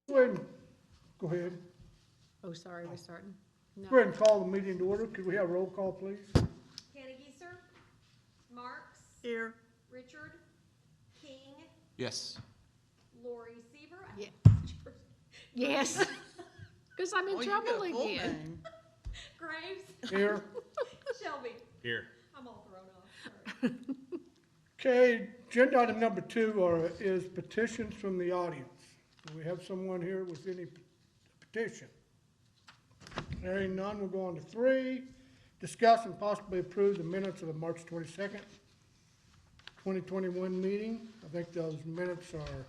Go ahead, go ahead. Oh, sorry, we're starting. No. Go ahead and call the meeting to order. Could we have a roll call, please? Cannagiser, Marks, Here. Richard, King, Yes. Lori Seaver. Yeah. Yes, because I'm in Oh, you got trouble a full again. name. Graves, Here. Shelby. Here. I'm all thrown off, sorry. Okay, agenda item number 2 is petitions from the audience. Do we have someone here with any petition? Hearing none, we'll go on to 3. Discuss and possibly approve the minutes of the March 22nd, 2021 meeting. I think those minutes are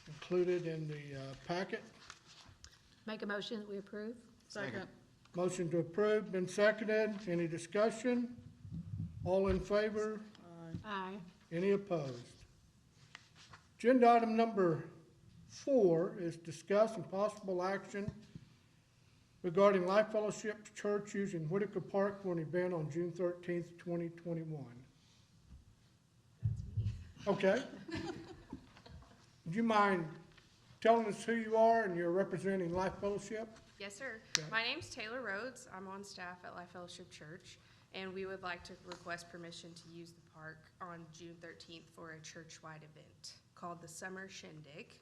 included in the packet. Make a motion that we approve? Second. Motion to approve, been seconded. Any discussion? All in favor? Aye. Any opposed? Agenda item number 4 is discuss and possible action regarding Life Fellowship Church using Whitaker Park for an event on June 13th, 2021. Okay. Would you mind telling us who you are and you're representing Life Fellowship? Yes, sir. Okay. My name's Taylor Rhodes. I'm on staff at Life Fellowship Church, and we would like to request permission to use the park on June 13th for a church-wide event called the Summer Shindig.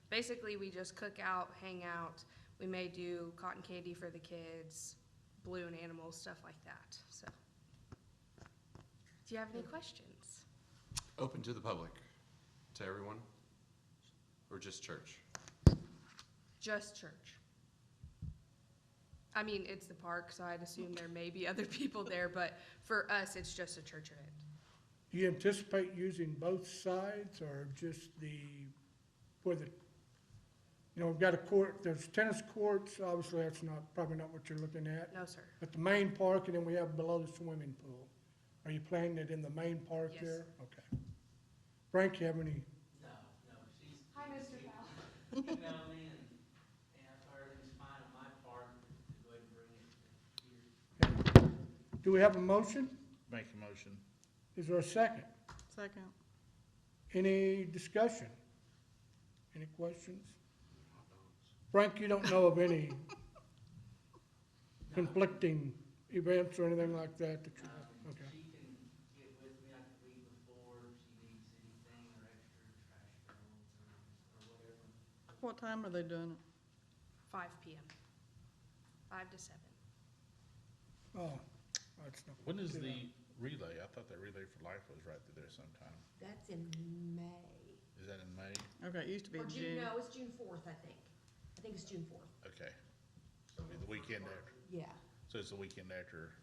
Basically, we just cook out, hang out. We may do cotton candy for the kids, balloon animals, stuff like that. So, do you have any questions? Open to the public, to everyone, or just church? Just church. I mean, it's the park, so I'd assume there may be other people there, but for us, it's just a church event. Do you anticipate using both sides or just where the, we've got a court, there's tennis courts, obviously that's probably not what you're looking at. No, sir. But the main park, and then we have below the swimming pool. Are you planning it in the main park Yes. there? Okay. Frank, you have any? No, she's. Hi, Mr. Powell. Emailed me and if everything's fine on my part, to go ahead and bring it here. Do we have a motion? Make a motion. Is there a second? Second. Any discussion? Any questions? Frank, you don't know of any conflicting events or anything like that that you, okay. She can get with me like the week before if she needs anything or extra trash bills or whatever. What time are they doing it? 5 p.m. 5 to 7. Oh, that's not. When is the relay? I thought that Relay for Life was right through there sometime. That's in May. Is that in May? Okay, it used to be Or June. no, it's June 4th, I think. I think it's June 4th. Okay. So it'll be the weekend after. Yeah. So it's the weekend after.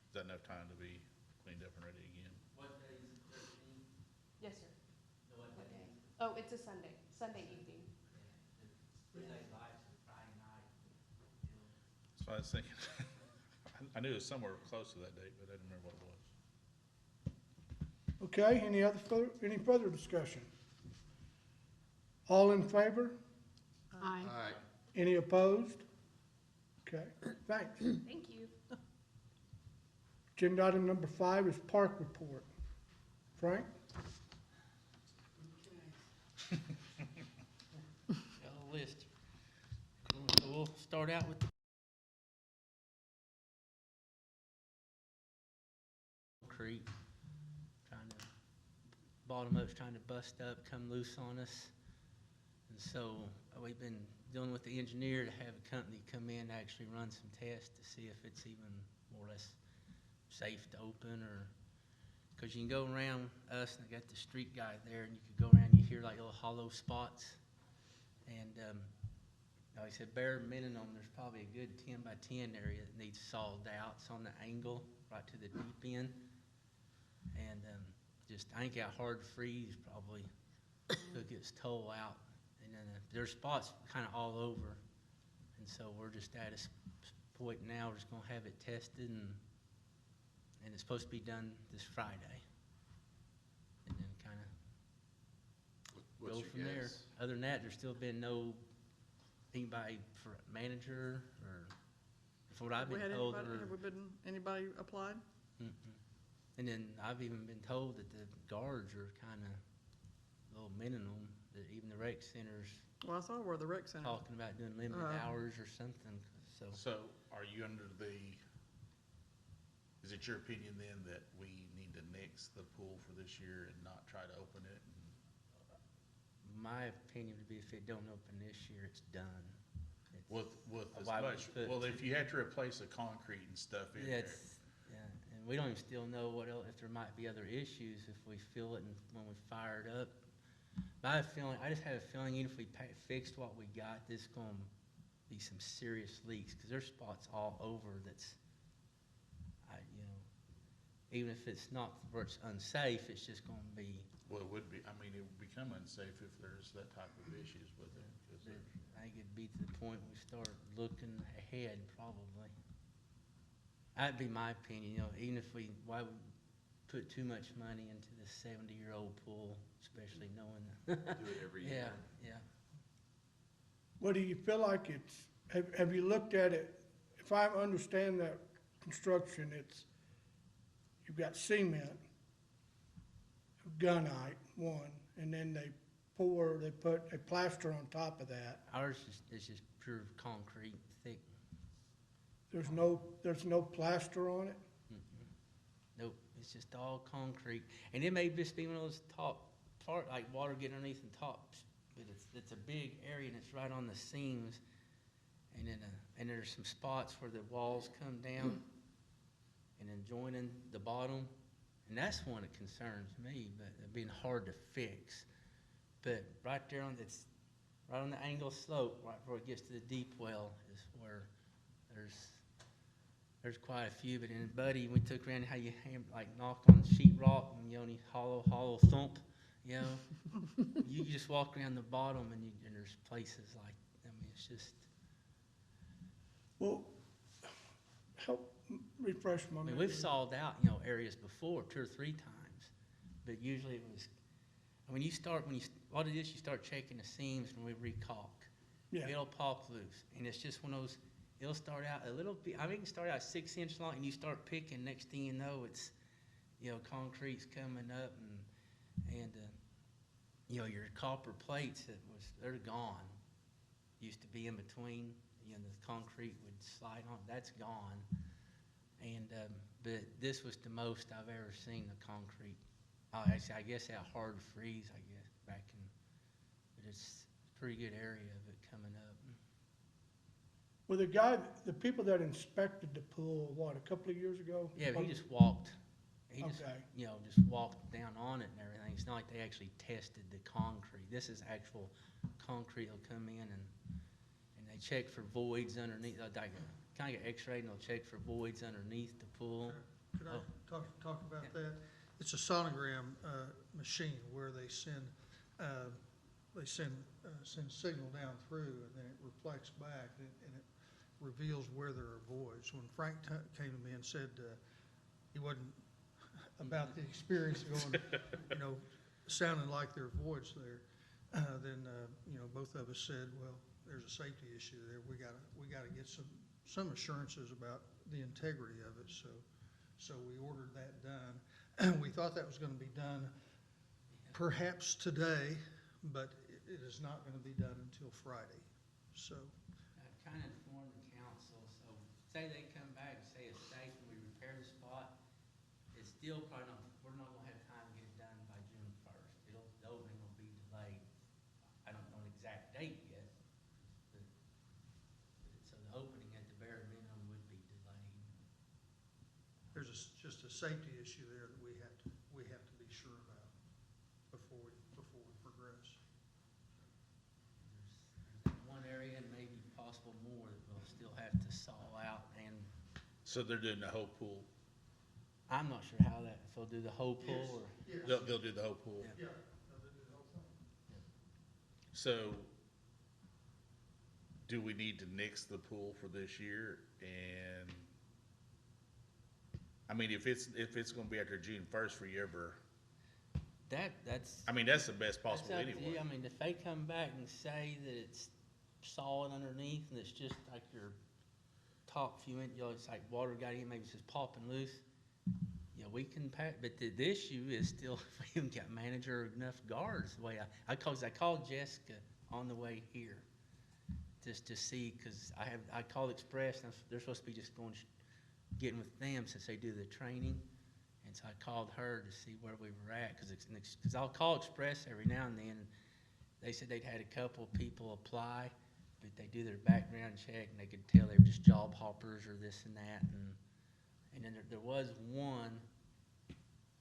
Is that enough time to be cleaned up and ready again? What day is it, 13? Yes, sir. What What day day? is it? Oh, it's a Sunday evening. Relay Lights is Friday night. That's what I was thinking. I knew it was somewhere close to that date, but I didn't remember what it was. Okay, any further discussion? All in favor? Aye. Aye. Any opposed? Okay, thanks. Thank you. Agenda item number 5 is park report. Frank? Got a list. So we'll start out with the Creek, bottom up's trying to bust up, come loose on us. And so we've been dealing with the engineer to have a company come in to actually run some tests to see if it's even more or less safe to open, or, because you can go around us, and I got the street guy there, and you could go around, you hear like little hollow spots. And like I said, bare minimum, there's probably a good 10 by 10 area that needs sawed out. It's on the angle right to the deep end. And just, I think got hard freeze probably took its toll out. And then there's spots kind of all over. And so we're just at a point now, we're just gonna have it tested, and it's supposed to be done this Friday. And then kind of What's go your from there. guess? Other than that, there's still been no anybody for manager, or from what I've Have we been had told. anybody, anybody applied? Mm-mm. And then I've even been told that the guards are kind of a little minimum, that even the rec centers Well, I saw where the rec center, talking about doing limited hours or something, so. So are you under the, is it your opinion then that we need to nix the pool for this year and not try to open it? My opinion would be if it don't open this year, it's done. It's- With as Why would much, you put- well, if you had to replace the concrete and stuff in Yeah, there. yeah, and we don't even still know what else, if there might be other issues if we feel it and when we fire it up. My feeling, I just have a feeling even if we fixed what we got, there's gonna be some serious leaks, cause there's spots all over that's, even if it's not where it's unsafe, it's just gonna be, Well, it would be, I mean, it would become unsafe if there's that type of issues with it, 'cause there's. I think it'd be to the point we start looking ahead probably. That'd be my opinion, even if why would put too much money into the 70-year-old pool, especially knowing that. Do it every Yeah, year. yeah. What do you feel like it's, have you looked at it? If I understand that construction, you've got cement, gunite, one, and then they put a plaster on top of that. Ours is just pure concrete, thick. There's no plaster on it? Mm-mm. Nope, it's just all concrete. And it may just be one of those top part, like water getting underneath the tops, but it's a big area and it's right on the seams. And then, and there's some spots where the walls come down and then joining the bottom. And that's one that concerns me, but it being hard to fix. But right there right on the angle slope, right before it gets to the deep well is where there's quite a few. But then, Buddy, we took around how you knock on sheetrock and you only hollow thump, you just walk around the bottom and there's places like, it's just. Well, help refresh my I mean, memory. we've sawed out, areas before 2 or 3 times, but usually it was, what it is, you start checking the seams and we recaulk. Yeah. It'll pop loose, and it's just one of those, it'll start out a little bit, it can start out 6 inch long, and you start picking, next thing you know, it's, concrete's coming up, and your copper plates, they're gone. Used to be in between, the concrete would slide on, that's gone. And, but this was the most I've ever seen the concrete. Oh, actually, I guess that hard freeze, back in, but it's a pretty good area of it coming up. Well, the people that inspected the pool, what, a couple of years ago? Yeah, but he just walked, Okay. just walked down on it and everything. It's not like they actually tested the concrete. This is actual concrete. They'll come in and they check for voids underneath, kind of get x-rayed, and they'll check for voids underneath the pool. Could I talk about that? It's a sonogram machine where they send signal down through, and then it reflects back, and it reveals where there are voids. When Frank came to me and said he wasn't about the experience going, sounding like there are voids there, then both of us said, well, there's a safety issue there. We gotta get some assurances about the integrity of it. So we ordered that done. We thought that was going to be done perhaps today, but it is not going to be done until Friday. So I've kind of informed the council, so say they come back and say it's safe and we repair the spot, it's still probably not, we're not gonna have time to get it done by June 1st. The opening will be delayed. I don't know an exact date yet, but so the opening at the bare minimum would be delayed. there's just a safety issue there that we have to be sure about before we progress. There's one area and maybe possible more that we'll still have to saw out, and So they're doing the whole pool? I'm not sure how if they'll do the whole pool or. Yes. They'll do the whole pool? Yeah. Yeah. No, they do the whole thing. So, do we need to nix the pool for this year? And, I mean, if it's gonna be after June 1st for you ever, That's. I mean, that's the best possible That's up to anyway. you. I mean, if they come back and say that it's solid underneath and it's just like your top few inches, it's like water got in, maybe it's just popping loose, we can pack, but the issue is still, we haven't got manager or enough guards. The way I called Jessica on the way here, just to see, because I called Express, and they're supposed to be just going, getting with them since they do the training. And so I called her to see where we were at, because I'll call Express every now and then. They said they'd had a couple of people apply, but they do their background check, and they could tell they were just job hoppers or this and that. And then there was one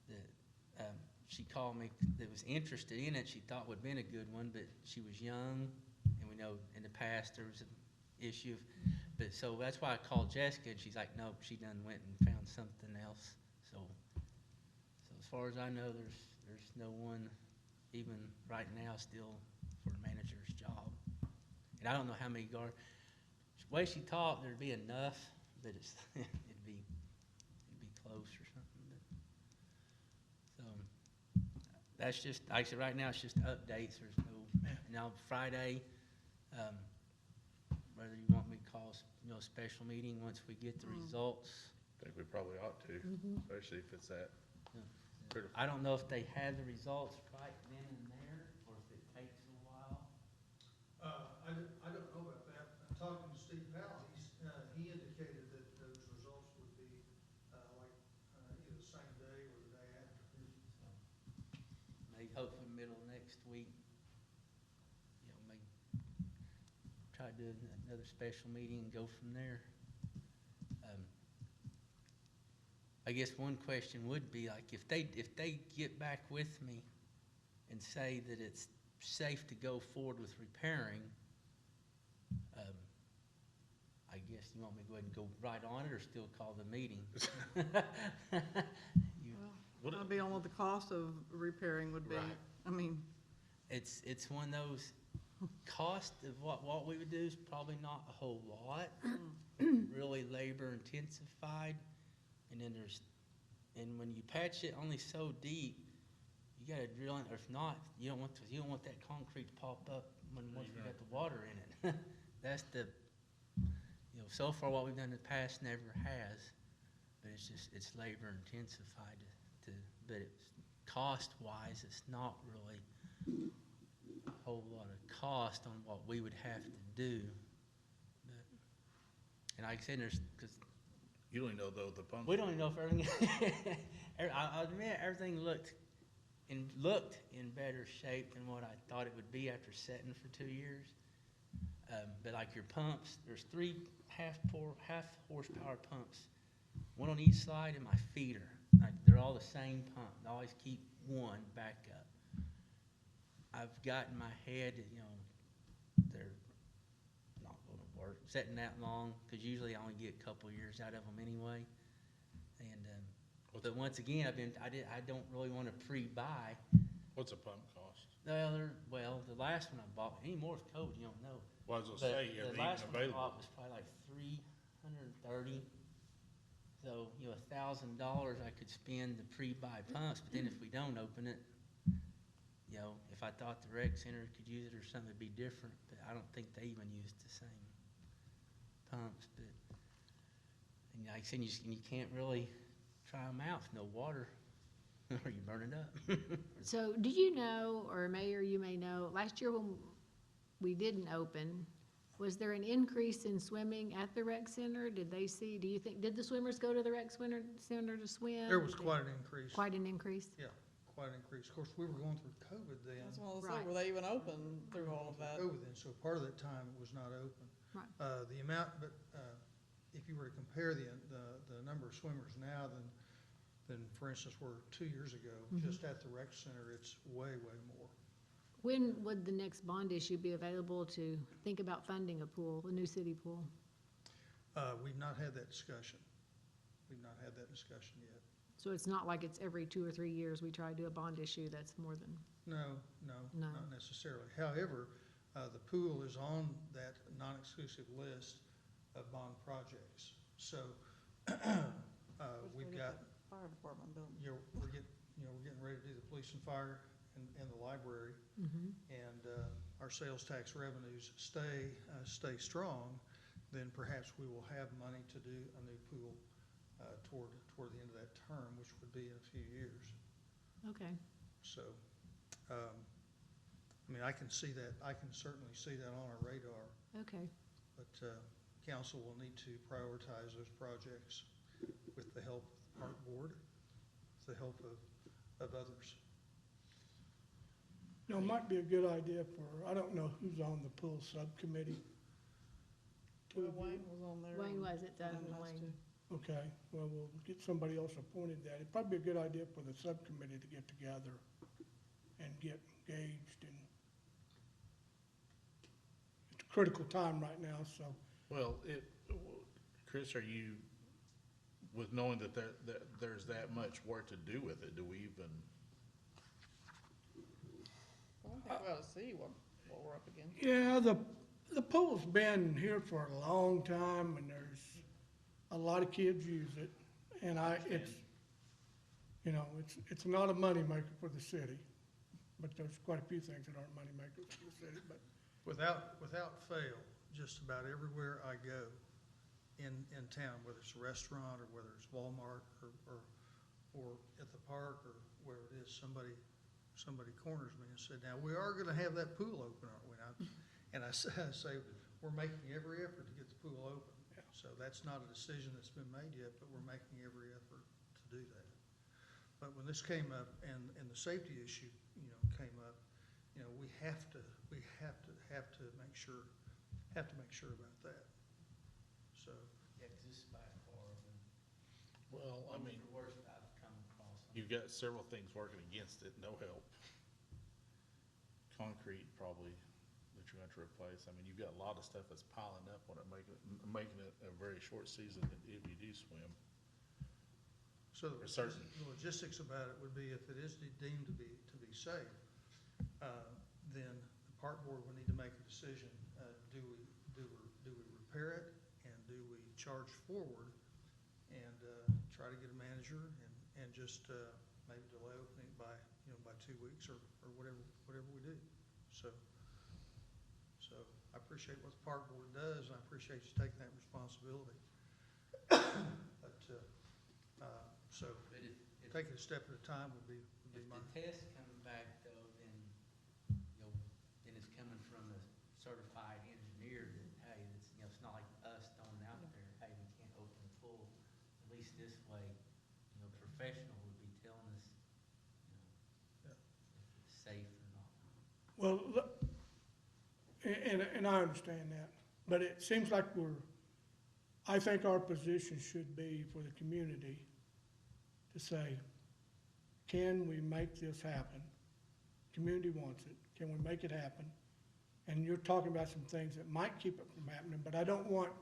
that she called me that was interested in it. She thought would have been a good one, but she was young, and we know in the past there was an issue. But so that's why I called Jessica, and she's like, nope, she done went and found something else. So as far as I know, there's no one even right now still for a manager's job. And I don't know how many the way she talked, there'd be enough, but it'd be close or something. So that's just, like I said, right now it's just updates. There's no, now Friday, whether you want me to call, a special meeting once we get the results. I think we probably ought to, especially if it's that critical. I don't know if they have the results right then and there, or if it takes a while. I don't know about that. Talking to Steve Powell, he indicated that those results would be, either the same day or the day after. So, maybe hopefully middle of next week, maybe try to do another special meeting and go from there. I guess one question would be, like, if they get back with me and say that it's safe to go forward with repairing, I guess you want me to go ahead and go right on it, or still call the meeting? Well, I'll be on what the cost of repairing would be. Right. I mean, It's one of those, cost of what we would do is probably not a whole lot, really labor intensified. And then and when you patch it only so deep, you gotta drill it, or if not, you don't want that concrete to pop up once you got the water in it. That's so far what we've done in the past never has, but it's labor intensified but it's cost-wise, it's not really a whole lot of cost on what we would have to do. But, and like I said, because You don't even know though the pump. we don't even know if everything, I'll admit, everything looked in better shape than what I thought it would be after setting for 2 years. But like your pumps, there's 3 half horsepower pumps, one on each side, and my feeder. Like, they're all the same pump. I always keep one backup. I've got in my head that, they're not going to work setting that long, because usually I only get a couple years out of them anyway. And but once again, I don't really want to pre-buy. What's a pump cost? Well, the last one I bought, anymore with COVID, you don't know. Well, I was But gonna say, are the they last even one I available? bought was probably like $330. So, $1,000 I could spend to pre-buy pumps, but then if we don't open it, if I thought the rec center could use it or something, it'd be different. But I don't think they even use the same pumps. But, and like I said, you can't really try them out with no water, or you burn it up. So do you know, or Mayor, you may know, last year when we didn't open, was there an increase in swimming at the rec center? Did the swimmers go to the rec center to swim? There was Did they- quite an increase. Quite an increase? Yeah, quite an increase. Of course, we were going through COVID then. that's what I was Right. saying, were they even open through all of that? COVID then, so part of that time it was not open. Right. The amount, but if you were to compare the number of swimmers now than for instance, were 2 years ago, just at the rec center, it's way, way more. When would the next bond issue be available to think about funding a new city pool? We've not had that discussion. We've not had that discussion yet. So it's not like it's every 2 or 3 years we try to do a bond issue that's more than, No, No. not necessarily. However, the pool is on that non-exclusive list of bond projects. So, we've got, Fire department building. we're getting ready to do the police and fire and the library. And our sales tax revenues stay strong, then perhaps we will have money to do a new pool toward the end of that term, which would be in a few years. okay. So, I mean, I can see that, I can certainly see that on our radar, Okay, but council will need to prioritize those projects with the help of the park board, with the help of others. You know, it might be a good idea for, I don't know who's on the pool subcommittee. Two of you? Wayne was on there. Wayne was it, Doug Wayne and has Wayne. to. Okay, well, we'll get somebody else appointed that. It'd probably be a good idea for the subcommittee to get together and get engaged and it's a critical time right now, so. Well, Chris, are you, with knowing that there's that much work to do with it, do we even? Well, I think we ought to see what we're up against. Yeah, the pool's been here for a long time and there's a lot of kids use it. And it's, you know, it's not a moneymaker for the city, but there's quite a few things that aren't moneymakers for the city, but. Without fail, just about everywhere I go in town, whether it's a restaurant or whether it's Walmart or at the park or where it is, somebody corners me and said, now, we are gonna have that pool open, aren't we? And I say, we're making every effort to get the pool open. So that's not a decision that's been made yet, but we're making every effort to do that. But when this came up and the safety issue, you know, came up, you know, we have to make sure about that. So, Yeah, 'cause this is by far, Well, I mean, the worst I've come across. you've got several things working against it, no help. Concrete probably that you're going to replace. I mean, you've got a lot of stuff that's piling up on it, making it a very short season if you do swim. so For certain. the logistics about it would be if it is deemed to be safe, then the park board would need to make a decision. Do we repair it and do we charge forward and try to get a manager and just maybe delay opening by 2 weeks or whatever we do. So I appreciate what the park board does, and I appreciate you taking that responsibility. But, so But if taking a step at a time would be If my. the test comes back though, then, then it's coming from a certified engineer that, hey, it's not like us throwing out there, hey, we can't open the pool. At least this way, professional would be telling us, Yeah. if it's safe or not. Well, and I understand that, but it seems like I think our position should be for the community to say, can we make this happen? Community wants it, can we make it happen? And you're talking about some things that might keep it from happening, but I don't want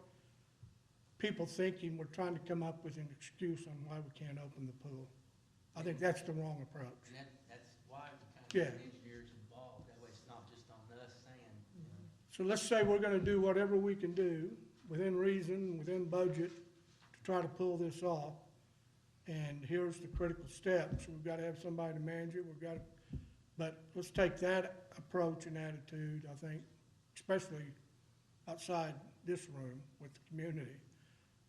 people thinking we're trying to come up with an excuse on why we can't open the pool. I think that's the wrong approach. And that's why we kind of Yeah. get engineers involved, that way it's not just on us saying, So let's say we're gonna do whatever we can do, within reason, within budget, to try to pull this off. And here's the critical steps. We've gotta have somebody to manage it, but let's take that approach and attitude, I think, especially outside this room with the community,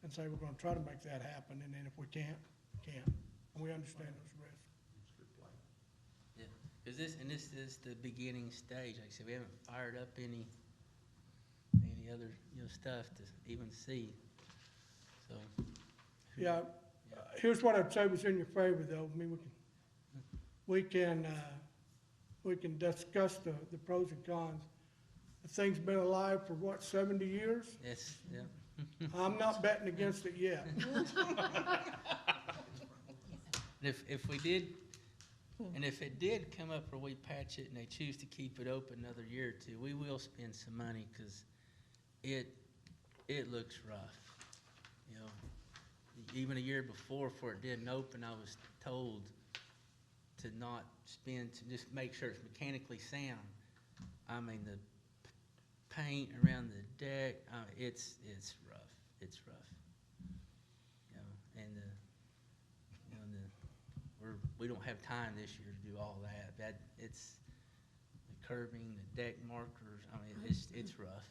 and say we're gonna try to make that happen, and then if we can't, we can't. And we understand those risks. It's a good plan. yeah. Cause this is the beginning stage, like I said, we haven't fired up any other, stuff to even see, so. Yeah, here's what I'd say was in your favor, though. I mean, we can discuss the pros and cons. The thing's been alive for what, 70 years? Yes, yeah. I'm not betting against it yet. If we did, and if it did come up where we patch it and they choose to keep it open another year or two, we will spend some money, cause it looks rough, Even a year before it didn't open, I was told to not spend, to just make sure it's mechanically sound. I mean, the paint around the deck, it's rough, and we don't have time this year to do all that. It's the curbing, the deck markers, I mean, it's rough.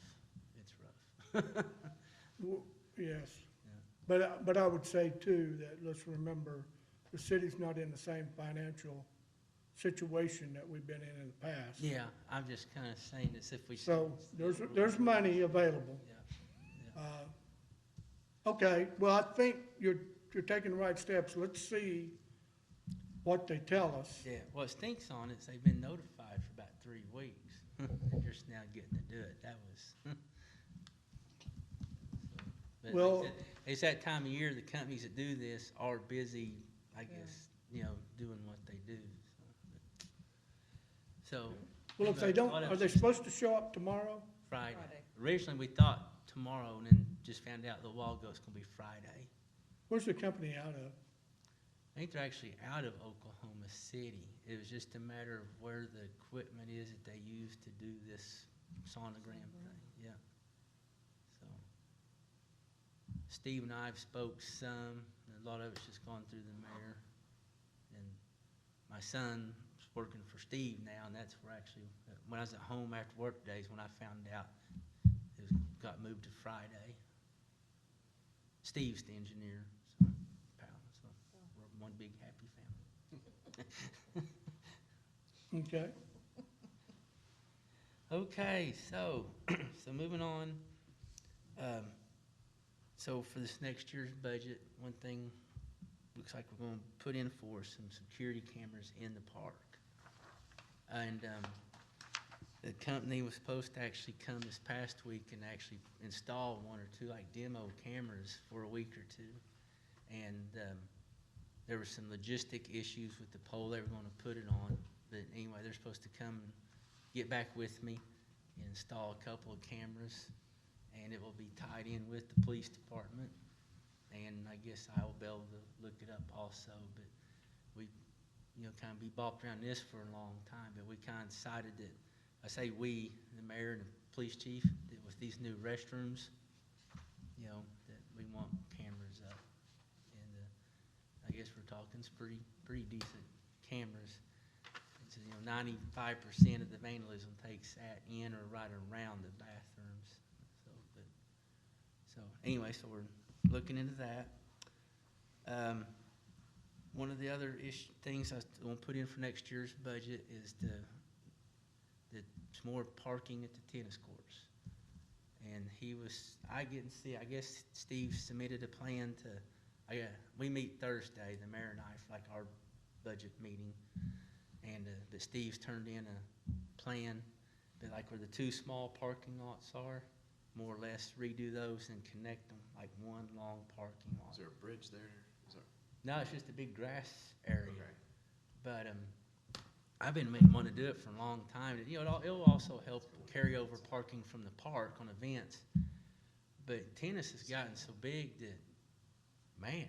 Yes. But I would say too, that let's remember, the city's not in the same financial situation that we've been in the past. Yeah, I'm just kinda saying this if we. So there's money available. Yeah, Okay, well, I think you're taking the right steps. Let's see what they tell us. yeah, what stinks on it is they've been notified for about 3 weeks. They're just now getting to do it, that was. But like I Well- said, it's that time of year, the companies that do this are busy, I guess, doing what they do, so. Well, if they don't, are they supposed to show up tomorrow? Friday. Friday. Originally, we thought tomorrow, and then just found out the while ago it's gonna be Friday. Where's the company out of? I think they're actually out of Oklahoma City. It was just a matter of where the equipment is that they use to do this sonogram thing, yeah. So, Steve and I have spoke some, and a lot of it's just gone through the mayor. And my son's working for Steve now, and that's where actually, when I was at home after work days, when I found out got moved to Friday. Steve's the engineer, so, pal, so we're one big happy family. Okay, Okay, so, so moving on. So for this next year's budget, one thing looks like we're gonna put in for some security cameras in the park. And, the company was supposed to actually come this past week and actually install 1 or 2 like demo cameras for a week or 2. And there were some logistic issues with the pole they were gonna put it on. But anyway, they're supposed to come and get back with me and install a couple of cameras. And it will be tied in with the police department. And I guess I will be able to look it up also. But we, kind of be bopped around this for a long time. But we kind of decided that, I say we, the mayor and the police chief, that with these new restrooms, that we want cameras up. And I guess we're talking some pretty decent cameras. It's, 95% of the vandalism takes in or right around the bathrooms. So anyway, so we're looking into that. One of the other things I want to put in for next year's budget is some more parking at the tennis courts. And I guess Steve submitted a plan we meet Thursday, the mayor and I, for like our budget meeting. And, but Steve's turned in a plan, that like where the 2 small parking lots are, more or less redo those and connect them like one long parking lot. Is there a bridge there? No, it's just a big grass area. Okay. But I've been wanting to do it for a long time. It'll also help carry over parking from the park on events. But tennis has gotten so big that, man,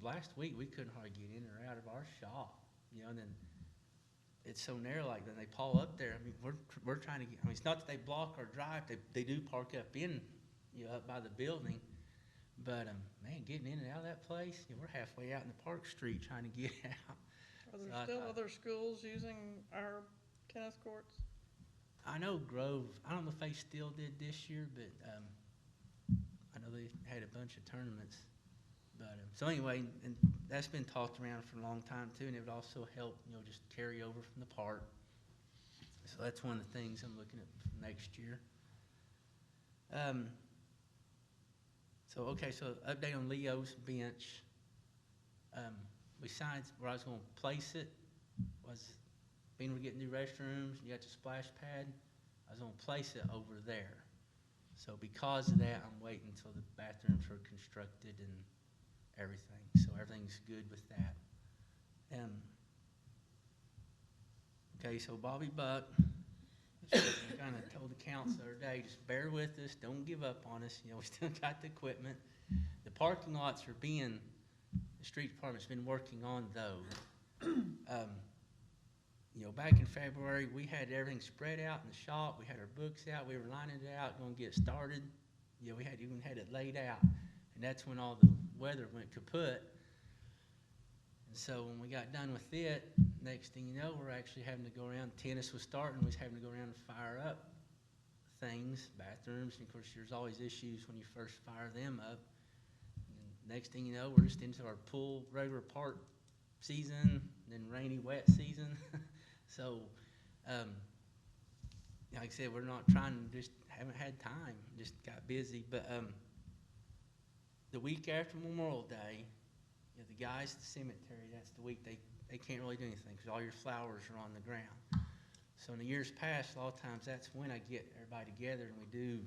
last week we couldn't hardly get in or out of our shop. And then it's so narrow. Like then they pull up there. I mean, we're trying to get. I mean, it's not that they block our drive. They do park up in, up by the building. But man, getting in and out of that place, we're halfway out in the park street trying to get out. Are there So I still thought- other schools using our tennis courts? I know Grove. I don't know if they still did this year, but I know they had a bunch of tournaments. But so anyway, and that's been talked around for a long time too, and it would also help, just carry over from the park. So that's one of the things I'm looking at for next year. So update on Leo's bench. Besides where I was going to place it, was being we're getting new restrooms, you got the splash pad, I was going to place it over there. So because of that, I'm waiting until the bathrooms are constructed and everything. So everything's good with that. Okay, so Bobby Buck, I kind of told the council the other day, just bear with us, don't give up on us. We still got the equipment. The parking lots are the street department's been working on those. Back in February, we had everything spread out in the shop. We had our books out. We were lining it out, going to get started. We even had it laid out. And that's when all the weather went kaput. And so when we got done with it, next thing you know, we're actually having to go around. Tennis was starting. We was having to go around and fire up things, bathrooms. And of course, there's always issues when you first fire them up. And next thing you know, we're just into our regular park season, then rainy, wet season. So, like I said, we're not trying, just haven't had time, just got busy. But the week after Memorial Day, you know, the guys at the cemetery, that's the week they can't really do anything because all your flowers are on the ground. So in the years past, a lot of times that's when I get everybody together and we do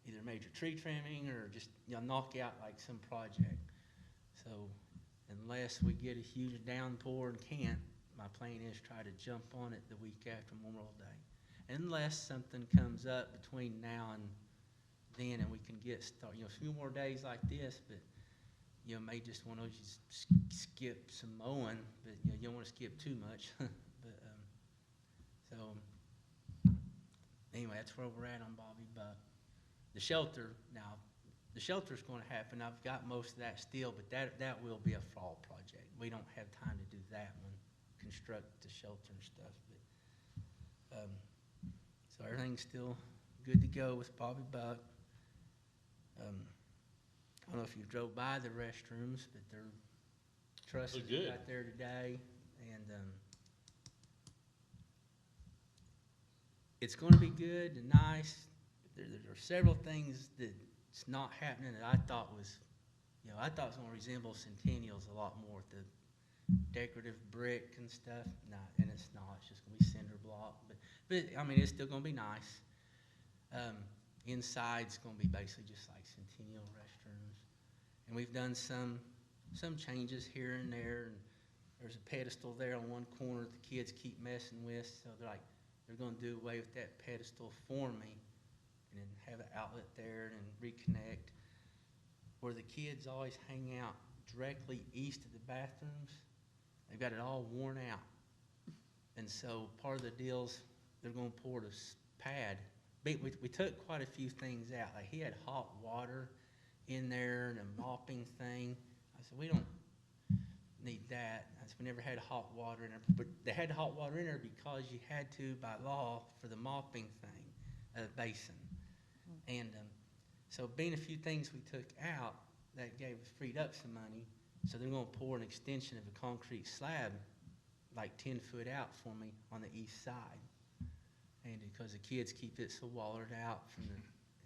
either major tree trimming or just, you know, knock out like some project. So unless we get a huge downpour and can't, my plan is try to jump on it the week after Memorial Day. Unless something comes up between now and then and we can get started, you know, a few more days like this, but you know, may just want to just skip some mowing, but you know, you don't want to skip too much. But so anyway, that's where we're at on Bobby Buck. The shelter now, the shelter's going to happen. I've got most of that still, but that will be a fall project. We don't have time to do that one, construct the shelter and stuff. But so everything's still good to go with Bobby Buck. I don't know if you drove by the restrooms, but they're trusses good. out there today, and it's going to be good and nice. There are several things that's not happening that I thought was, you know, I thought it was going to resemble Centennial's a lot more with the decorative brick and stuff. No, and it's not. It's just going to be cinder block. But I mean, it's still going to be nice. Inside's going to be basically just like Centennial restrooms. And we've done some changes here and there. And there's a pedestal there on one corner that the kids keep messing with. So they're going to do away with that pedestal for me and then have an outlet there and reconnect. Where the kids always hang out directly east of the bathrooms, they've got it all worn out. And so part of the deal's they're going to pour this pad. We took quite a few things out. Like he had hot water in there and a mopping thing. I said, we don't need that. I said, we never had hot water in there. But they had hot water in there because you had to, by law, for the mopping thing, basin. And so being a few things we took out, that freed up some money. So they're going to pour an extension of a concrete slab like 10 foot out for me on the east side. And because the kids keep it so wallered out from the,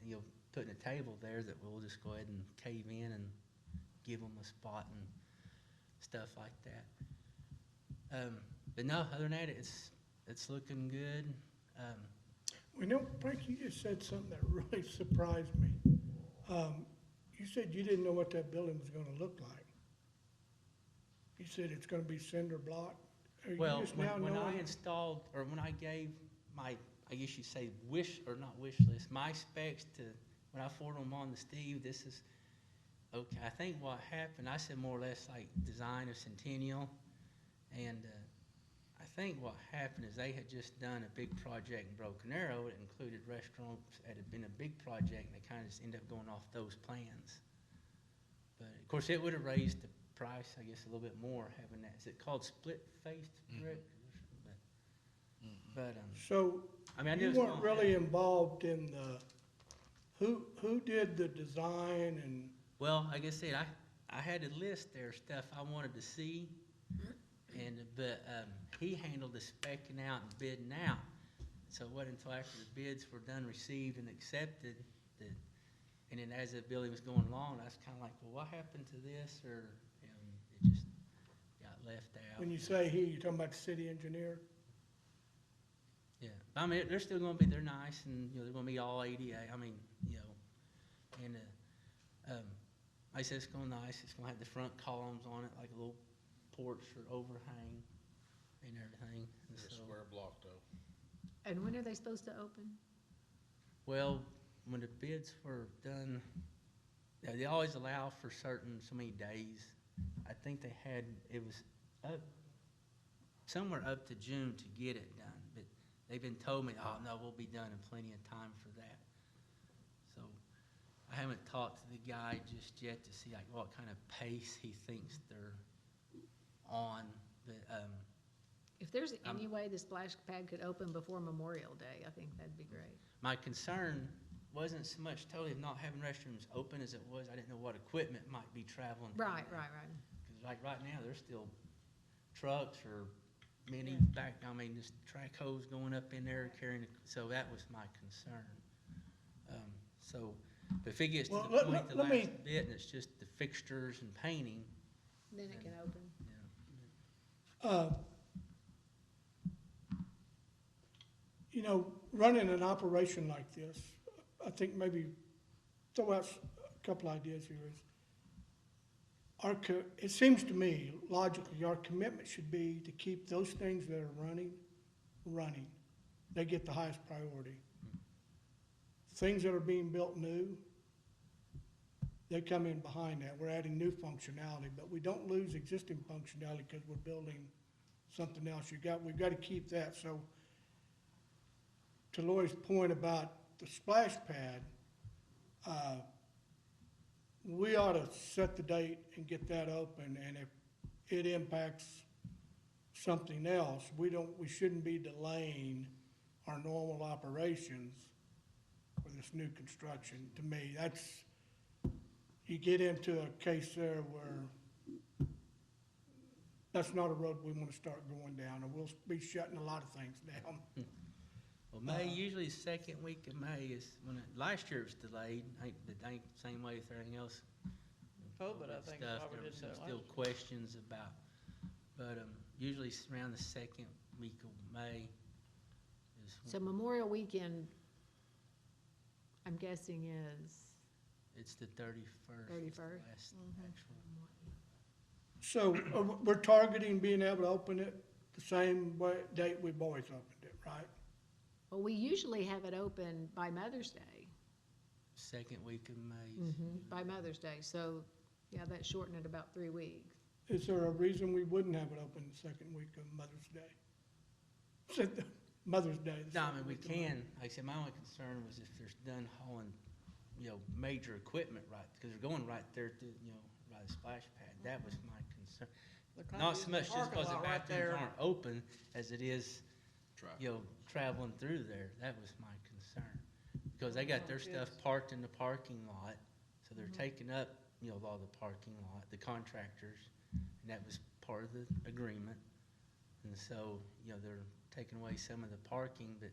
you know, putting a table there that we'll just go ahead and cave in and give them a spot and stuff like that. But no, other than that, it's looking good. We know, Frank, you just said something that really surprised me. You said you didn't know what that building was gonna look like. You said it's gonna be cinder block. Are you Well, just now when I knowing- installed, or when I gave my, I guess you say not wish list, my specs to, when I forwarded them on to Steve, this is, okay, I think what happened, I said more or less like design of Centennial, and I think what happened is they had just done a big project in Broken Arrow. It included restaurants. It had been a big project, and they kind of just ended up going off those plans. But of course, it would have raised the price, I guess, a little bit more having that. Is it called split-faced brick? But So, I mean, I knew you it was weren't gonna really happen. involved in who did the design and, Well, like I said, I had a list there of stuff I wanted to see, but he handled the specking out and bidding out. So it wasn't until after the bids were done, received, and accepted that, and then as the building was going along, I was kind of like, well, what happened to this? Or it just got left out. when you say he, you're talking about the city engineer? Yeah, I mean, they're still going to be, they're nice, and you know, they're going to be all ADA. I mean, you know, and I said it's going to be nice. It's going to have the front columns on it, like a little porch or overhang and everything. And They're so, square block though. And when are they supposed to open? well, when the bids were done, yeah, they always allow for so many days. I think they had, it was up, somewhere up to June to get it done, but they've been told me, oh, no, we'll be done in plenty of time for that. So I haven't talked to the guy just yet to see like what kind of pace he thinks they're on, but If there's any way the splash pad could open before Memorial Day, I think that'd be great. my concern wasn't so much totally of not having restrooms open as it was, I didn't know what equipment might be traveling. Right. Because like right now, there's still trucks or many back, I mean, just track hose going up in there carrying, so that was my concern. So, but if it gets to Well, the point the let me- last bit and it's just the fixtures and painting, Then it can open. you know. You know, running an operation like this, I think maybe throw out a couple ideas here is, it seems to me, logically, our commitment should be to keep those things that are running. They get the highest priority. Things that are being built new, they come in behind that. We're adding new functionality, but we don't lose existing functionality because we're building something else. We've got to keep that. So to Lori's point about the splash pad, we ought to set the date and get that open, and if it impacts something else, we shouldn't be delaying our normal operations for this new construction. To me, you get into a case there where that's not a road we want to start going down, and we'll be shutting a lot of things down. Well, May, usually second week of May is when last year it was delayed, ain't same way with everything else. COVID, I think, is Stuff, why we there was didn't do it still last year. questions about, but, usually it's around the second week of May is. So Memorial Weekend, I'm guessing is, It's the 31st. 31st. Last Mm-hmm. actual. So we're targeting being able to open it the same date we've always opened it, right? well, we usually have it open by Mother's Day. Second week of May. is usually- By Mother's Day, so, yeah, that shortened it about 3 weeks. Is there a reason we wouldn't have it open the second week of Mother's Day? Mother's Day. the No, I second mean, we week of Mother's can, like I said, my only concern was if there's done hauling, major equipment right, because they're going right there to, by the splash pad. That was my concern. They're kinda Not so using much just parking because the lot right bathrooms there. aren't open as it is, Traffic. traveling through there. That was my concern. Because they got their stuff parked in the parking lot, so they're taking up, a lot of the parking lot, the contractors, and that was part of the agreement. And so, they're taking away some of the parking, but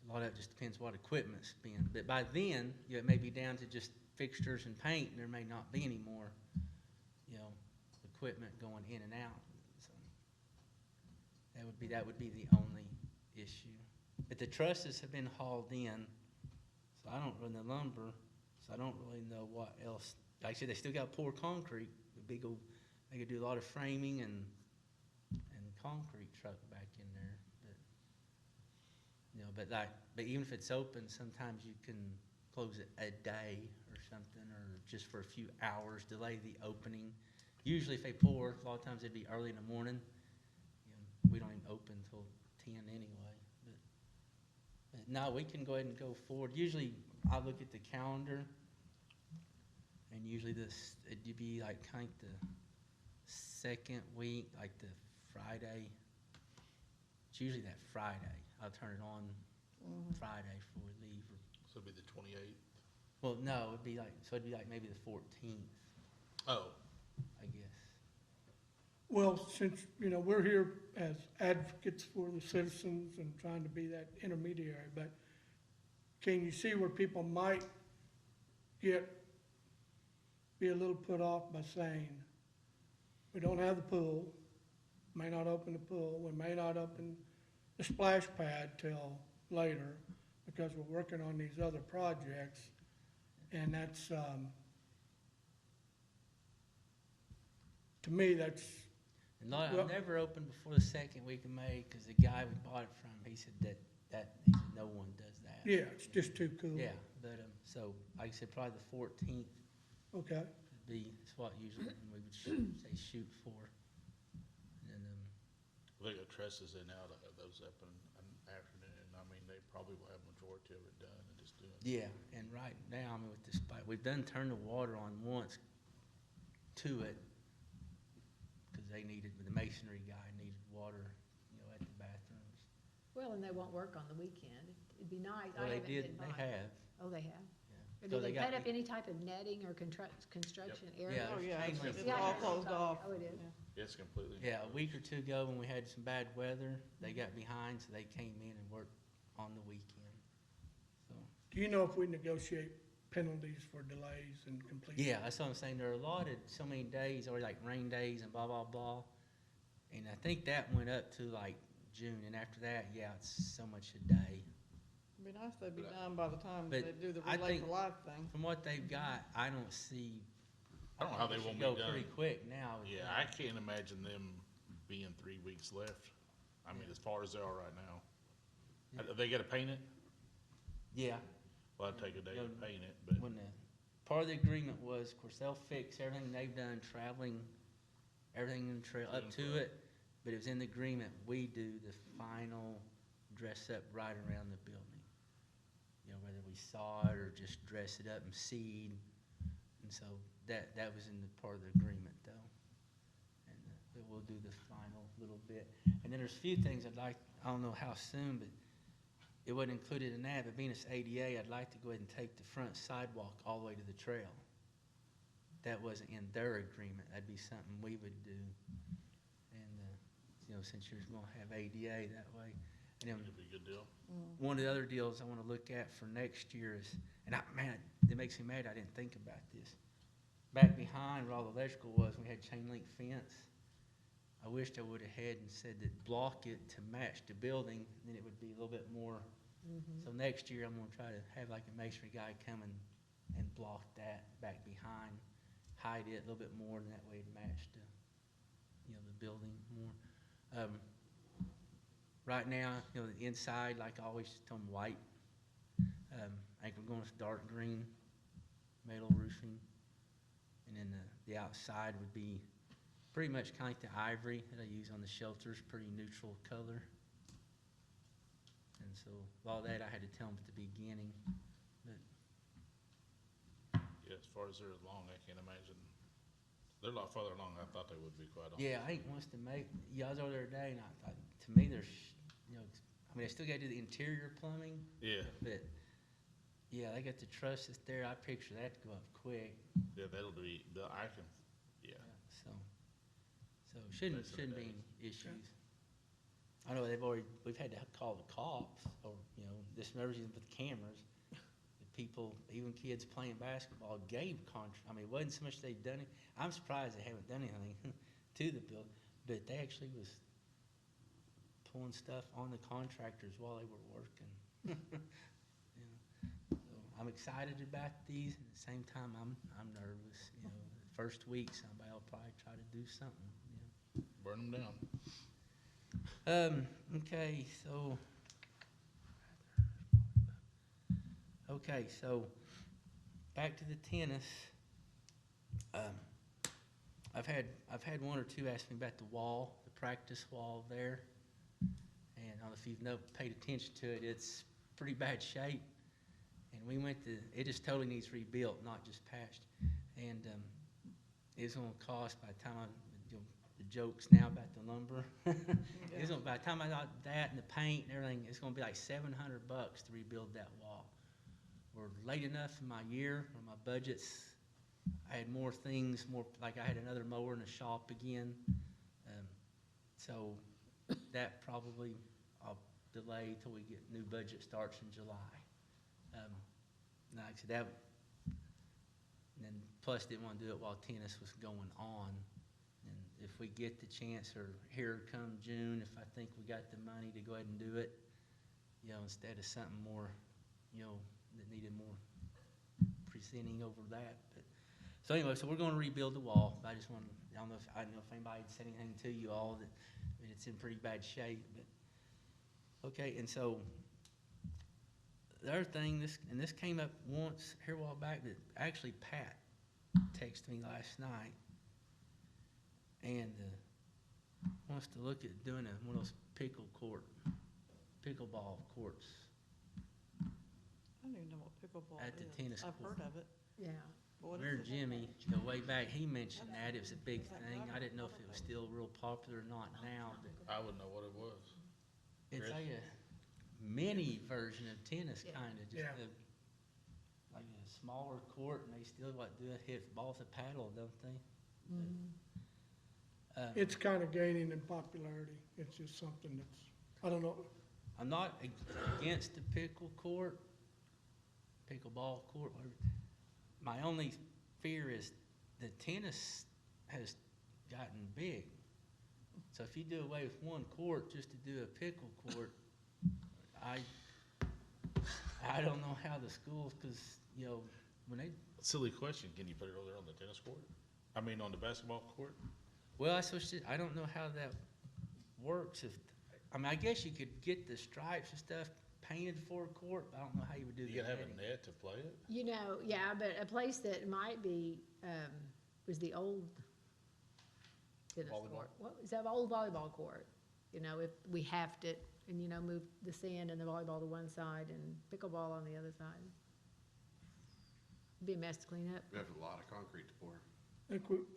a lot of it just depends what equipment's being. But by then, it may be down to just fixtures and paint, and there may not be any more, equipment going in and out. So that would be the only issue. But the trusses have been hauled in, so I don't run the lumber, so I don't really know what else. Like I said, they still got to pour concrete, they could do a lot of framing and concrete truck back in there, but even if it's open, sometimes you can close it a day or something, or just for a few hours, delay the opening. Usually if they pour, a lot of times it'd be early in the morning. We don't even open till 10 anyway, but no, we can go ahead and go forward. Usually I look at the calendar, and usually it'd be like kind of the second week, like the Friday. It's usually that Friday. I'll turn it on Friday before we leave. So it'd be the 28th? Well, no, it'd be like maybe the 14th, Oh, I guess. Well, since, we're here as advocates for the citizens and trying to be that intermediary, but can you see where people might be a little put off by saying, we don't have the pool, may not open the pool, we may not open the splash pad till later because we're working on these other projects, and that's, to me, that's, And not, Well- I've never opened before the second week of May, because the guy we bought it from, he said he said no one does that. yeah, it's just too cool. Yeah, but, so, like I said, probably the 14th Okay. would be, it's what usually we would say shoot for. And, they got trusses in now to have those up in afternoon. I mean, they probably will have majority of it done and just doing. yeah, and right now, I mean, with the spike, we've done turn the water on once to it, because the masonry guy needed water, at the bathrooms. Well, and they won't work on the weekend. It'd be nice. Well, I they haven't been did, they by. have, Oh, they have? yeah. Or So do they got put up the- any type of netting or construction area? Yeah, Oh, there's yeah, chain it's link it's Yeah, I all know. closed off. Oh, it is? Yeah. It's completely. Yeah, a week or two ago when we had some bad weather, they got behind, so they came in and worked on the weekend. So, Do you know if we negotiate penalties for delays and completion? yeah, that's what I'm saying. They're allotted so many days, or like rain days and blah, blah, blah. And I think that went up to like June, and after that, yeah, it's so much a day. It'd be nice if they'd be done by the time they But do the I Relay think- for Life thing. From what they've got, I don't see. I don't know how they it won't should be go done. pretty quick now. with Yeah, that. I can't imagine them being 3 weeks left. I mean, as far as they are right now. Yeah. They gotta paint it? Yeah. Well, it'd take a day to Yeah. paint it, but When the, part of the agreement was, of course, they'll fix everything they've done, traveling, everything in the trail, up to it, but it was in the agreement, we do the final dress up right around the building. You know, whether we saw it or just dress it up and seed, and so that was in the part of the agreement though. And that we'll do the final little bit. And then there's a few things I'd like, I don't know how soon, but it wasn't included in that, but being it's ADA, I'd like to go ahead and take the front sidewalk all the way to the trail. That wasn't in their agreement, that'd be something we would do. And, you know, since you're gonna have ADA that way. And then it'd be a good deal. one of the other deals I wanna look at for next year is, and man, it makes me mad I didn't think about this. Back behind where all the electrical was, we had chain link fence. I wished I would've had and said that block it to match the building, then it would be a little bit more. So next year, I'm gonna try to have like a masonry guy come and block that back behind, hide it a little bit more, and that way it matched the, you know, the building more. Right now, you know, the inside, like I always tell them, white. I think we're going with dark green, metal roofing. And then the outside would be pretty much kind of like the ivory that I use on the shelters, pretty neutral color. And so all that I had to tell them at the beginning, but Yeah, as far as they're along, I can't imagine. They're a lot farther along than I thought they would be, quite honestly. yeah, I think once to make, yeah, I was over there today and I thought, to me, there's, you know, I mean, I still gotta do the interior plumbing, Yeah, but yeah, they got the trusses there. I picture that to go up quick. yeah, that'll be, I can, yeah. So shouldn't Less than a be day. any issues. I know we've had to call the cops, or, you know, this emergency with cameras. The people, even kids playing basketball, gave I mean, it wasn't so much they'd done it. I'm surprised they haven't done anything to the building, but they actually was pulling stuff on the contractors while they were working. You know, so I'm excited about these, and at the same time, I'm nervous. You know, the first week, somebody will probably try to do something, you know. Burn them down. Okay, so back to the tennis. I've had one or two ask me about the wall, the practice wall there. And I don't know if you've paid attention to it, it's pretty bad shape. And we went to, it just totally needs rebuilt, not just patched. And it's gonna cost, by the time the jokes now about the lumber. It's gonna, by the time I got that and the paint and everything, it's gonna be like $700 to rebuild that wall. We're late enough in my year, or my budgets. I had more things, like I had another mower in the shop again. So that probably I'll delay till we get new budget starts in July. Like I said, and then plus didn't want to do it while tennis was going on. And if we get the chance, or here come June, if I think we got the money to go ahead and do it, you know, instead of something more, you know, that needed more presenting over that. But so anyway, so we're going to rebuild the wall. I just want to, I don't know if anybody said anything to you all that, I mean, it's in pretty bad shape. But okay, and so the other thing, this came up once here a while back, that actually Pat texted me last night and wants to look at doing one of those pickleball courts. I don't even know what pickleball At the is. tennis I've court. heard of it. Yeah. But what is Remember it? Jimmy, go way back, he mentioned that, it was a big thing. I didn't know if it was still real popular or not now, but I wouldn't know what it was. it's Chris? like a mini version of tennis, Yeah. kinda, just Yeah. like a smaller court, and they still hit balls with a paddle, don't they? It's kind of gaining in popularity. It's just something that's, I don't know, I'm not against the pickleball court. Whatever. My only fear is the tennis has gotten big. So if you do away with one court just to do a pickle court, I don't know how the schools, because, you know, when they, Silly question, can you put it over there on the tennis court? I mean, on the basketball court? well, I don't know how that works. I mean, I guess you could get the stripes and stuff painted for a court, but I don't know how you would do You the gotta have netting. a net to play it? You know, yeah, but a place that might be, was the old tennis Volleyball? court. What, is that old volleyball court? You know, if we halved it and, you know, moved the sand and the volleyball to one side and pickleball on the other side. Be a mess to clean up. We have a lot of concrete to pour.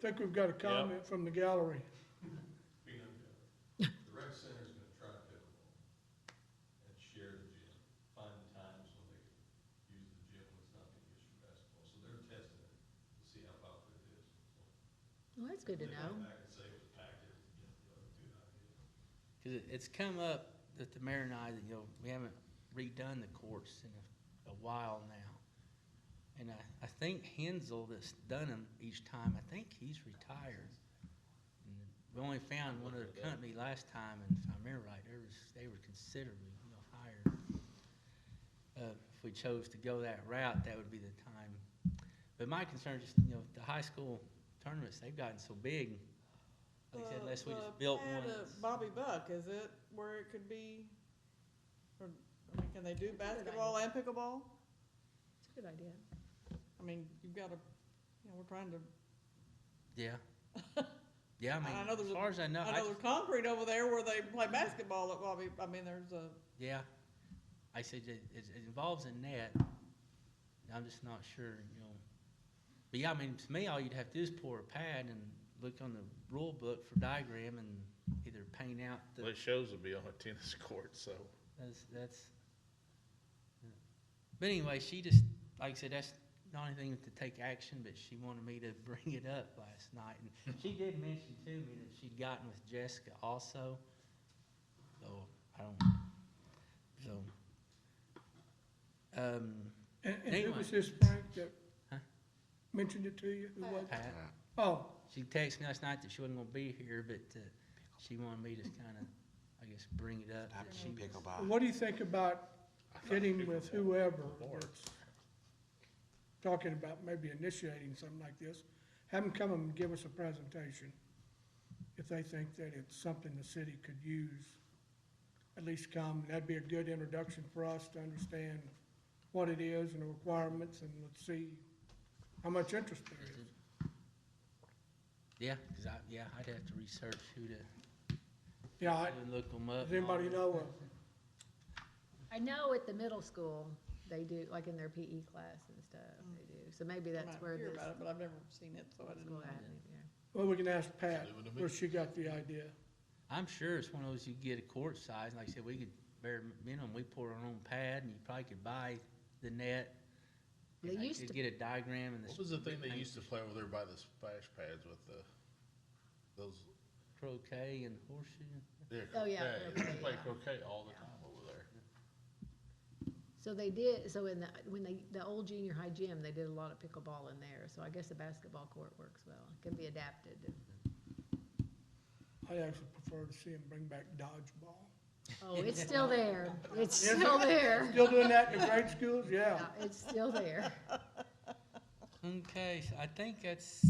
think we've got a comment from the gallery. The rec center's gonna try pickleball and share the gym, find the times when they can use the gym when it's not being used for basketball. So they're testing it to see how popular it is. Well, that's good to They know. come back and say it was packed, it was, you know, a good idea. Because it's come up that the mayor and I, that, you know, we haven't redone the courts in a while now. And I think Hensel that's done them each time, I think he's retired. And we only found one other company last time, and if I remember right, they were considerably, you know, higher. If we chose to go that route, that would be the time. But my concern is, you know, the high school tournaments, they've gotten so big. Like I said, unless we just built one. The pad at Bobby Buck, is it where it could be, or, I mean, can they do basketball and pickleball? It's a good idea. I mean, you've got to, you know, we're trying to, Yeah. Yeah, I mean, I know there's as far as I know, there's concrete over there where they play basketball at Bobby, I mean, there's a, yeah. I said it involves a net. I'm just not sure, you know. But yeah, I mean, to me, all you'd have to do is pour a pad and look on the rule book for diagram and either paint out Well, the, it shows it'll be on a tennis court, so. that's. But anyway, she just, like I said, that's not anything to take action, but she wanted me to bring it up last night. And she did mention to me that she'd gotten with Jessica also. So, I don't, so. And who Anyway. was this Frank that Huh? mentioned it to you? Who was it? Pat, Oh, she texted me last night that she wasn't gonna be here, but, she wanted me to kinda, I guess, bring it up. that she was- Pickleball. what do you think about getting with whoever that's talking about maybe initiating something like this? Have them come and give us a presentation if they think that it's something the city could use. At least come, that'd be a good introduction for us to understand what it is and the requirements, and let's see how much interest there is. Yeah, cause I'd have to research who to, Yeah, and look them up. does anybody know of? I know at the middle school, they do, like in their PE class and stuff, they do. So maybe I that's might where hear this about it, but I've never seen it, so I didn't know. school happening, yeah. Well, we can ask Pat Leave it to me. where she got the idea. I'm sure it's one of those you get a court size, and like I said, we could, bare minimum, we pour our own pad, and you probably could buy the net. They and I used could to- get a diagram and the. What was the thing they paint used to play over there by the splash pads with those, Croquet and horseshoe. Oh, yeah, croquet. They croquet, play yeah. croquet all the time over there. So they did, so in the old junior high gym, they did a lot of pickleball in there. So I guess the basketball court works well. It can be adapted. I actually prefer to see them bring back dodgeball. Oh, it's still there. It's Is it? still there. Still doing that in the grade schools? Yeah. Yeah, it's still there. Okay, so I think that's,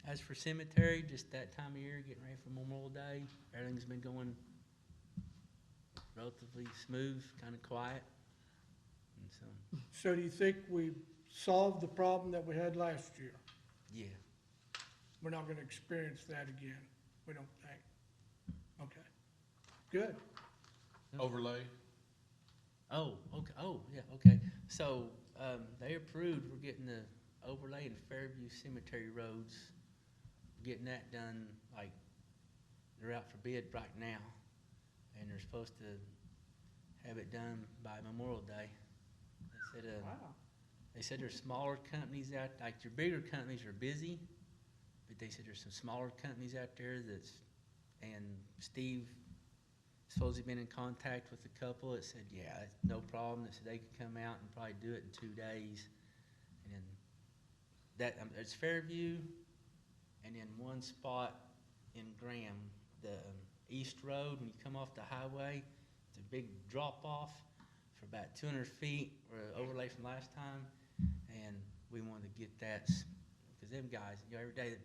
as for cemetery, just that time of year, getting ready for Memorial Day, everything's been going relatively smooth, kinda quiet. And so, So do you think we solved the problem that we had last year? yeah, We're not gonna experience that again, we don't think? Okay, good. Overlay, yeah, okay. So, they approved, we're getting the overlay in Fairview Cemetery roads, getting that done, like, they're out for bid right now. And they're supposed to have it done by Memorial Day. They said, Wow. they said there's smaller companies out, like your bigger companies are busy, but they said there's some smaller companies out there and Steve supposedly been in contact with a couple that said, yeah, no problem. They said they could come out and probably do it in 2 days. And then it's Fairview, and then one spot in Graham, the East Road, when you come off the highway, it's a big drop off for about 200 feet, or overlay from last time, and we wanted to get that, because them guys, every day they're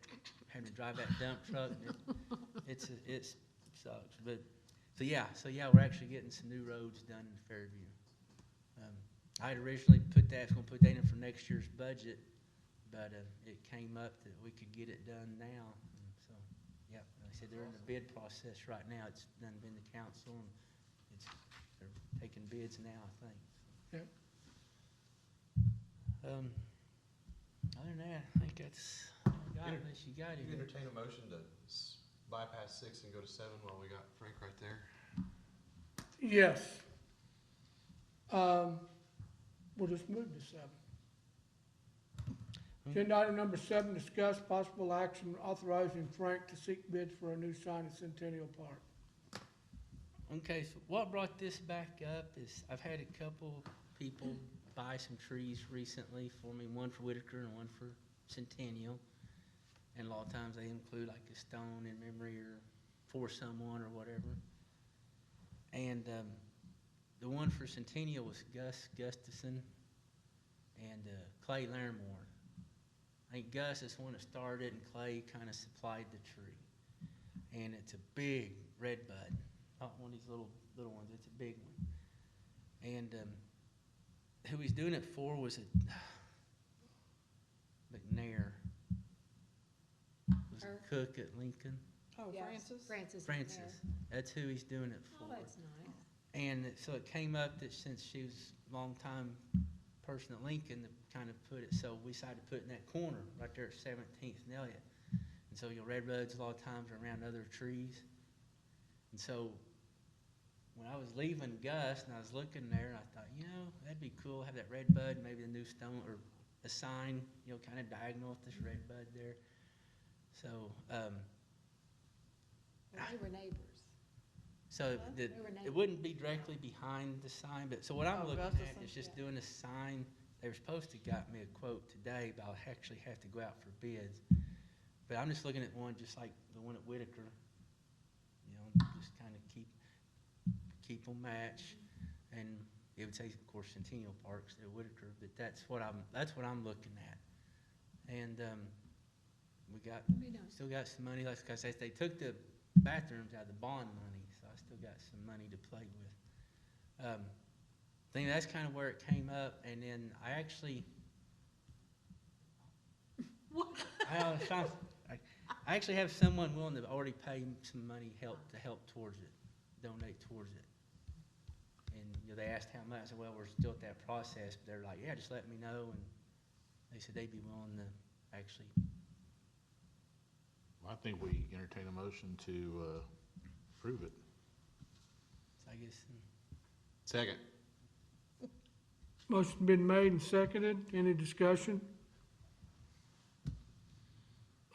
having to drive that dump truck, and it sucks. But so yeah, we're actually getting some new roads done in Fairview. I had originally was gonna put that in for next year's budget, but it came up that we could get it done now. And so, yeah, like I said, they're in the bid process right now. It's done been to council, and they're taking bids now, I think. Yep. Other than that, I think that's all I got, unless you got You it. entertain a motion to bypass 6 and go to 7 while we got Frank right there? Yes. We'll just move to 7. Agenda item number 7, discuss possible action authorizing Frank to seek bids for a new sign at Centennial Park. Okay, so what brought this back up is I've had a couple people buy some trees recently for me, one for Whitaker and one for Centennial. And a lot of times they include like a stone in memory or for someone or whatever. And the one for Centennial was Gus Gustafson and Clay Larimore. I think Gus is the one that started, and Clay kind of supplied the tree. And it's a big red bud, not one of these little ones. It's a big one. And who he's doing it for was McNair. Was a cook at Lincoln. Oh, Yes, Francis? Francis. That's who he's doing it for. Oh, that's nice. And so it came up that since she was a long-time person at Lincoln, that kind of put it, so we decided to put it in that corner right there at 17th and Elliott. And so your redbuds a lot of times are around other trees. And so when I was leaving Gus and I was looking there, I thought, that'd be cool, have that redbud, maybe a new stone or a sign, kind of diagonal with this redbud there. So, Well, they were neighbors. so They were it neighbors. wouldn't be directly behind the sign, but so what I'm Oh, looking Gustafson? at is just doing a sign. They were supposed to got me a quote today, but I'll actually have to go out for bids. But I'm just looking at one just like the one at Whitaker, just kind of keep them match. And it would say, of course, Centennial Parks at Whitaker, but that's what I'm looking at. And we got That'd be nice. still got some money. Like I said, they took the bathrooms out of the bond money, so I still got some money to play with. I think that's kind of where it came up, and then I actually, I actually have someone willing to already pay some money to help towards it, donate towards it. And they asked how much. I said, well, we're still at that process, but they're like, yeah, just let me know, and they said they'd be willing to actually. I think we entertain a motion to approve it. I guess. Second. Motion been made and seconded. Any discussion?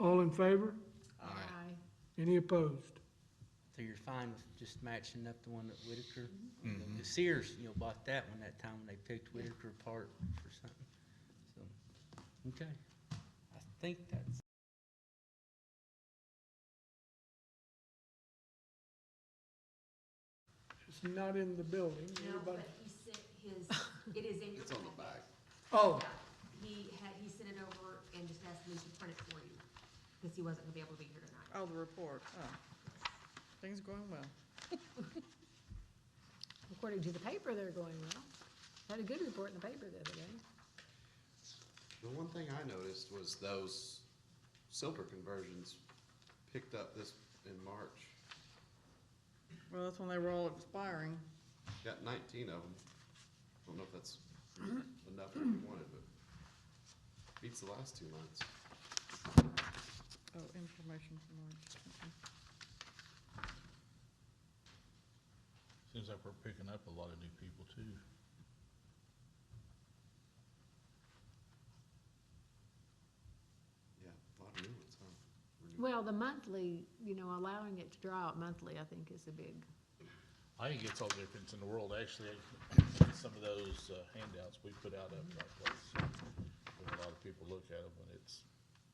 All in favor? Aye. Any opposed? So you're fine with just matching up the one at Whitaker? The Sears, bought that one that time when they picked Whitaker apart for something. So, okay. I think that's. It's not in the building. No, Anybody? but he sent his, it is in your. It's on the packet. back. Oh, He sent it over and just asked me to print it for you, because he wasn't gonna be able to be here tonight. Oh, the report, things going well. According to the paper, they're going well. Had a good report in the paper the other day. The one thing I noticed was those silver conversions picked up this in March. Well, that's when they were all expiring. Got 19 of them. Don't know if that's enough that we wanted, but beats the last 2 months. Oh, information from March. Seems like we're picking up a lot of new people too. Yeah, a lot of new ones, huh? Well, the monthly, allowing it to draw out monthly, I think is a big, I think it's all the difference in the world, actually, some of those handouts we put out at our place. When a lot of people look at them, and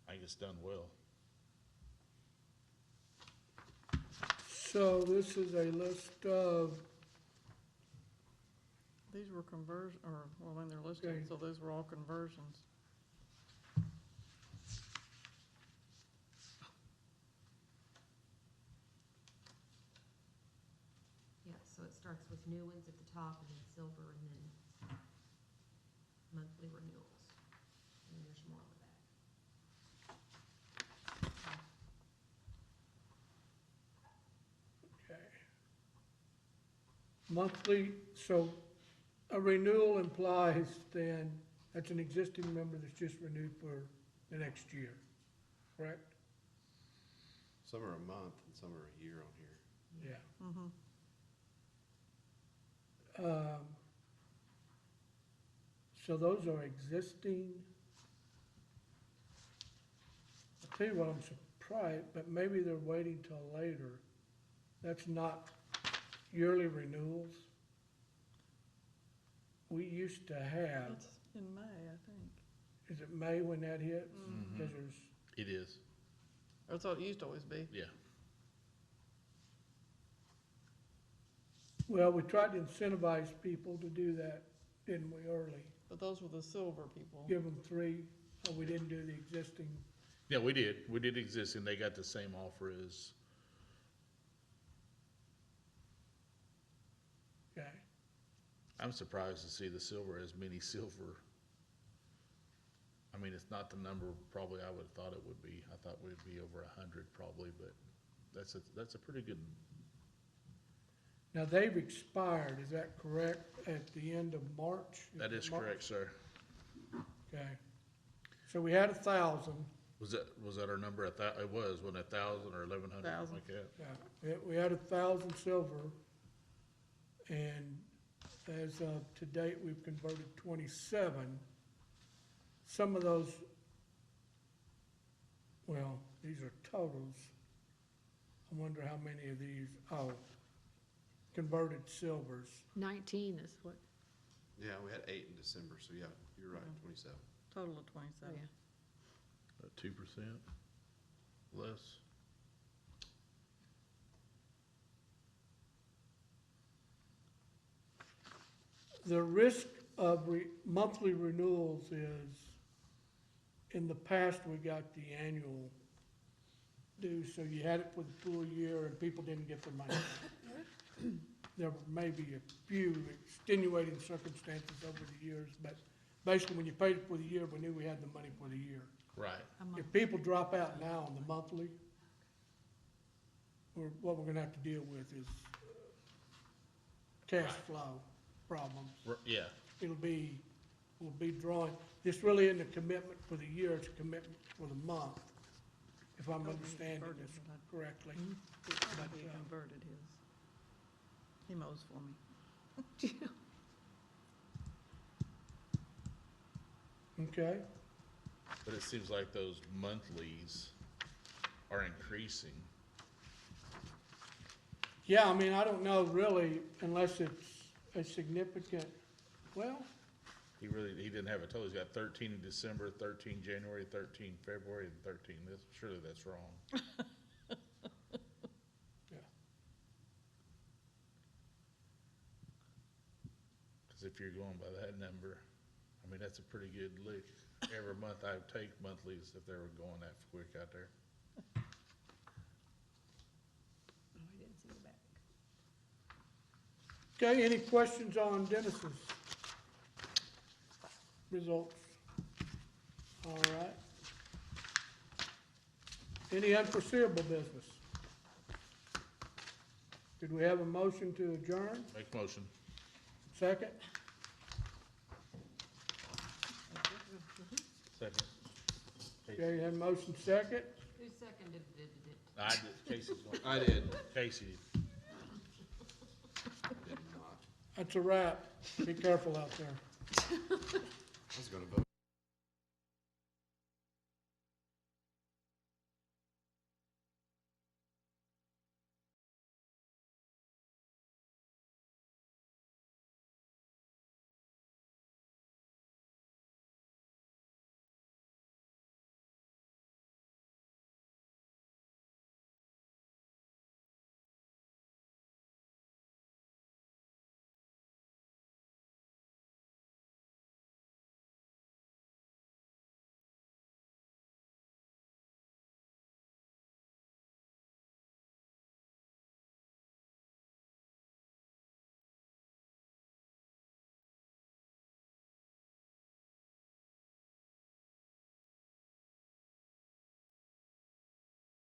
I think it's done well. So this is a list of, These were when they're listed, Okay. so those were all conversions. Yeah, so it starts with new ones at the top and then silver and then monthly renewals. And then there's more on the back. okay. Monthly, so a renewal implies then, that's an existing member that's just renewed for the next year, correct? Some are a month and some are a year on here. Yeah. Mm-hmm. So those are existing. I'll tell you what, I'm surprised, but maybe they're waiting till later. That's not yearly renewals. We used to have, That's in May, I think. is it May when that hits? Mhm. Because there's, It is, That's how it used to always be. yeah. well, we tried to incentivize people to do that, didn't we, early? But those were the silver people. Give them 3, or we didn't do the existing. Yeah, we did exist, and they got the same offer as, Okay. I'm surprised to see the silver, as many silver. I mean, it's not the number probably I would have thought it would be. I thought we'd be over 100 probably, but that's a pretty good, Now, they've expired, is that correct, at the end of March? that is March? correct, sir. Okay. So we had 1,000, Was that our number at that? It was, wasn't it 1,000 or 1,100, something like that? yeah, we had 1,000 silver, and as of to date, we've converted 27. Some of those, well, these are totals. I wonder how many of these, converted silvers. 19 is what, Yeah, we had 8 in December, so yeah, you're right, 27. Total of oh 27. yeah. 2% less. The risk of monthly renewals is, in the past, we got the annual due, so you had it for the full year and people didn't get their money. There may be a few extenuating circumstances over the years, but basically, when you paid it for the year, we knew we had the money for the year. Right. If people drop out now on the monthly, what we're gonna have to deal with is cash Right. flow problems. Yeah, We'll be drawing, this really isn't a commitment for the year, it's a commitment for the month, if I'm understanding converted, this but correctly. He converted his. He mows for me. Okay, but it seems like those monthlies are increasing. yeah, I mean, I don't know really, unless it's a significant, well, He didn't have a total. He's got 13 in December, 13 January, 13 February, and 13 this. Surely that's wrong. yeah, Because if you're going by that number, I mean, that's a pretty good lick. Every month I would take monthlies if they were going that quick out there. Oh, I didn't see the back. okay, any questions on Dennis's results? All right. Any unforeseeable business? Did we have a motion to adjourn? Make a motion. Second? Second. Okay, you had a motion second? Who seconded it? I did. Casey's going. I did. Casey. Did not. That's a wrap. Be careful out there. I was gonna vote.